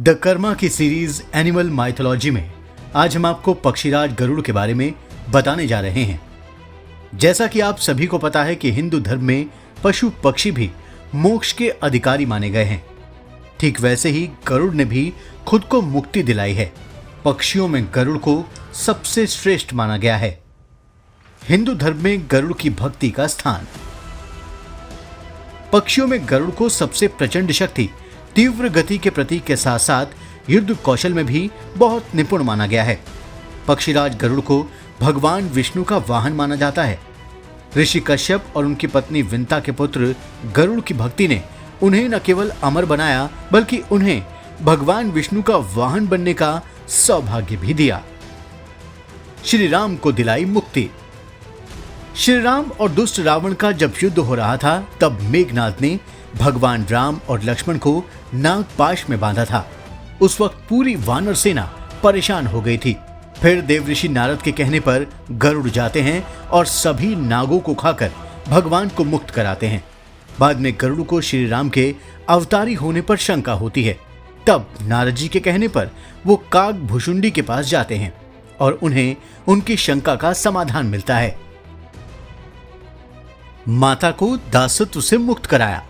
The Karma की series animal mythology में आज हम आपको पक्षीराज गरुड़ के बारे में बताने जा रहे हैं। जैसा कि आप सभी को पता है कि हिंदू धर्म में पशु पक्षी भी मोक्ष के अधिकारी माने गए हैं। ठीक वैसे ही गरुड़ ने भी खुद को मुक्ति दिलाई है। पक्षियों में गरुड़ को सबसे श्रेष्ठ माना गया है। हिंदू धर्म में गरुड़ की भक्ति का स्थान। पक्षियों में गरुड़ को सबसे प्रचंड शक्ति, तीव्र गति के प्रतीक के साथ साथ युद्ध कौशल में भी बहुत निपुण माना गया है। पक्षीराज गरुड़ को भगवान विष्णु का वाहन माना जाता है। ऋषि कश्यप और उनकी पत्नी विंता के पुत्र गरुड़ की भक्ति ने उन्हें न केवल अमर बनाया बल्कि उन्हें भगवान विष्णु का वाहन बनने का सौभाग्य भी दिया। श्री राम को दिलाई मुक्ति। श्री राम और दुष्ट रावण का जब युद्ध हो रहा था तब मेघनाद ने भगवान राम और लक्ष्मण को नागपाश में बांधा था। उस वक्त पूरी वानर सेना परेशान हो गई थी। फिर देवऋषि नारद के कहने पर गरुड़ जाते हैं और सभी नागों को खाकर भगवान को मुक्त कराते हैं। बाद में गरुड़ को श्री राम के अवतारी होने पर शंका होती है। तब नारद जी के कहने पर वो कागभुशुंडी के पास जाते हैं और उन्हें उनकी शंका का समाधान मिलता है। माता को दासत्व से मुक्त कराया।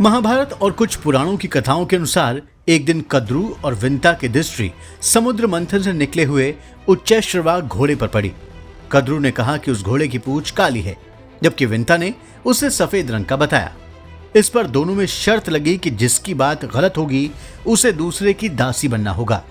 महाभारत और कुछ पुराणों की कथाओं के अनुसार एक दिन कद्रू और विंता की दृष्टि समुद्र मंथन से निकले हुए उच्चैश्रवा घोड़े पर पड़ी। कद्रू ने कहा कि उस घोड़े की पूंछ काली है, जबकि विंता ने उसे सफेद रंग का बताया। इस पर दोनों में शर्त लगी कि जिसकी बात गलत होगी उसे दूसरे की दासी बनना होगा।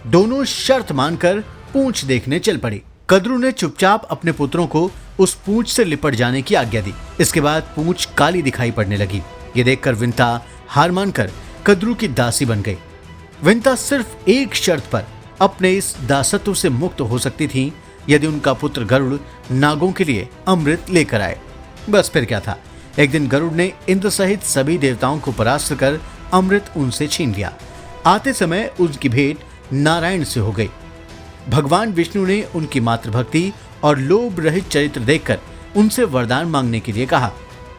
दोनों शर्त मानकर पूंछ देखने चल पड़ी। कद्रू ने चुपचाप अपने पुत्रों को उस पूंछ से लिपट जाने की आज्ञा दी। इसके बाद पूंछ काली दिखाई पड़ने लगी। ये देखकर विंता हार मानकर कद्रू की दासी बन गई। विंता सिर्फ एक शर्त पर अपने इस दासत्व से मुक्त हो सकती थी, यदि उनका पुत्र गरुड़ नागों के लिए अमृत लेकर आए। बस फिर क्या था। एक दिन गरुड़ ने इंद्र सहित सभी देवताओं को परास्त कर अमृत उनसे छीन लिया। आते समय उनकी भेंट नारायण से हो गई। भगवान विष्णु ने उनकी मातृभक्ति और लोभ रहित चरित्र देखकर उनसे वरदान मांगने के लिए कहा।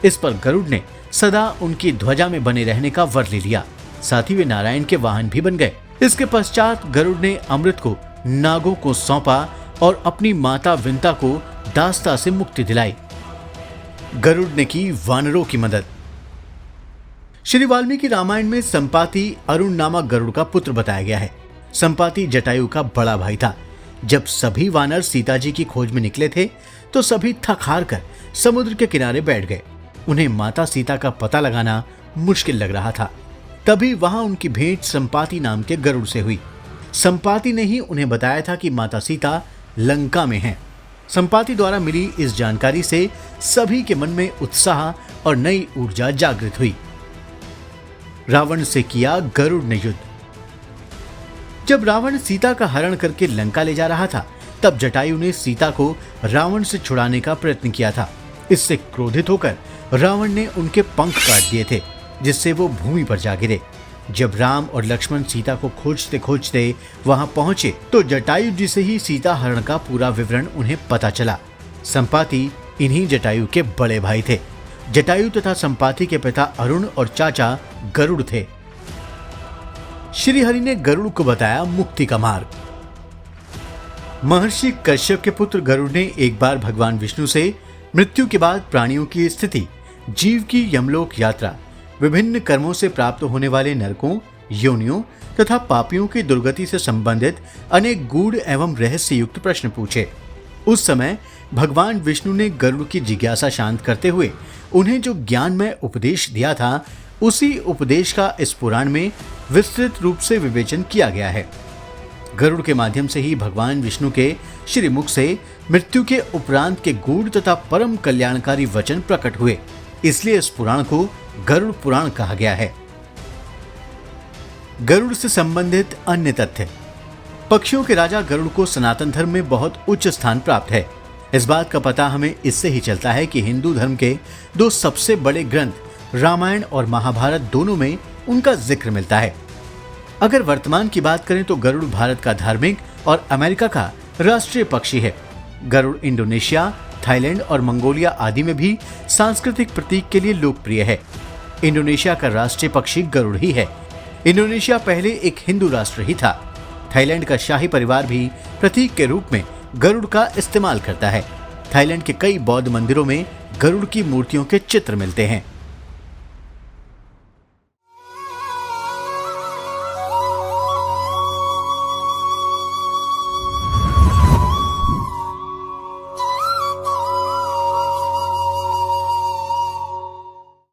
इस पर गरुड़ ने सदा उनकी ध्वजा में बने रहने का वर ले लिया। साथ ही वे नारायण के वाहन भी बन गए। इसके पश्चात गरुड़ ने अमृत को नागों को सौंपा और अपनी माता विंता को दास्ता से मुक्ति दिलाई। गरुड़ ने की वानरों की मदद। श्री वाल्मीकि रामायण में संपाति अरुण नामक गरुड़ का पुत्र बताया गया है। संपाति जटायु का बड़ा भाई था। जब सभी वानर सीता जी की खोज में निकले थे तो सभी थक हार कर समुद्र के किनारे बैठ गए। उन्हें माता सीता का पता लगाना मुश्किल लग रहा था। तभी वहां उनकी भेंट संपाति नाम के गरुड़ से हुई। संपाति ने ही उन्हें बताया था कि माता सीता लंका में हैं। संपाति द्वारा मिली इस जानकारी से सभी के मन में उत्साह और नई ऊर्जा जागृत हुई। रावण से किया गरुड़ ने युद्ध। जब रावण सीता का हरण करके लंका ले जा रहा था तब जटायु ने सीता को रावण से छुड़ाने का प्रयत्न किया था। इससे क्रोधित होकर रावण ने उनके पंख काट दिए थे, जिससे वो भूमि पर जा गिरे। जब राम और लक्ष्मण सीता को खोजते खोजते वहां पहुंचे तो जटायु जी से ही सीता हरण का पूरा विवरण उन्हें पता चला। संपाति इन्हीं जटायु के बड़े भाई थे। जटायु तथा संपाति के पिता अरुण और चाचा गरुड़ थे। श्री हरि ने गरुड़ को बताया मुक्ति का मार्ग। महर्षि कश्यप के पुत्र गरुड़ ने एक बार भगवान विष्णु से मृत्यु के बाद प्राणियों की स्थिति, जीव की यमलोक यात्रा, विभिन्न कर्मों से प्राप्त होने वाले नरकों, योनियों तथा पापियों की दुर्गति से संबंधित अनेक गूढ़ एवं रहस्य युक्त प्रश्न पूछे। उस समय भगवान विष्णु ने गरुड़ की जिज्ञासा शांत करते हुए उन्हें जो ज्ञानमय उपदेश दिया था, उसी उपदेश का इस पुराण में विस्तृत रूप से विवेचन किया गया है। गरुड़ के माध्यम से ही भगवान विष्णु के श्री मुख से मृत्यु के उपरांत के गूढ़ तथा परम कल्याणकारी वचन प्रकट हुए। इसलिए इस पुराण को गरुड़ पुराण कहा गया है। गरुड़ से संबंधित अन्य तथ्य। पक्षियों के राजा गरुड़ को सनातन धर्म में बहुत उच्च स्थान प्राप्त है। इस बात का पता हमें इससे ही चलता है कि हिंदू धर्म के दो सबसे बड़े ग्रंथ रामायण और महाभारत दोनों में उनका जिक्र मिलता है। अगर वर्तमान की बात करें तो गरुड़ भारत का धार्मिक और अमेरिका का राष्ट्रीय पक्षी है। गरुड़ इंडोनेशिया, थाईलैंड और मंगोलिया आदि में भी सांस्कृतिक प्रतीक के लिए लोकप्रिय है। इंडोनेशिया का राष्ट्रीय पक्षी गरुड़ ही है। इंडोनेशिया पहले एक हिंदू राष्ट्र ही था। थाईलैंड का शाही परिवार भी प्रतीक के रूप में गरुड़ का इस्तेमाल करता है। थाईलैंड के कई बौद्ध मंदिरों में गरुड़ की मूर्तियों के चित्र मिलते हैं।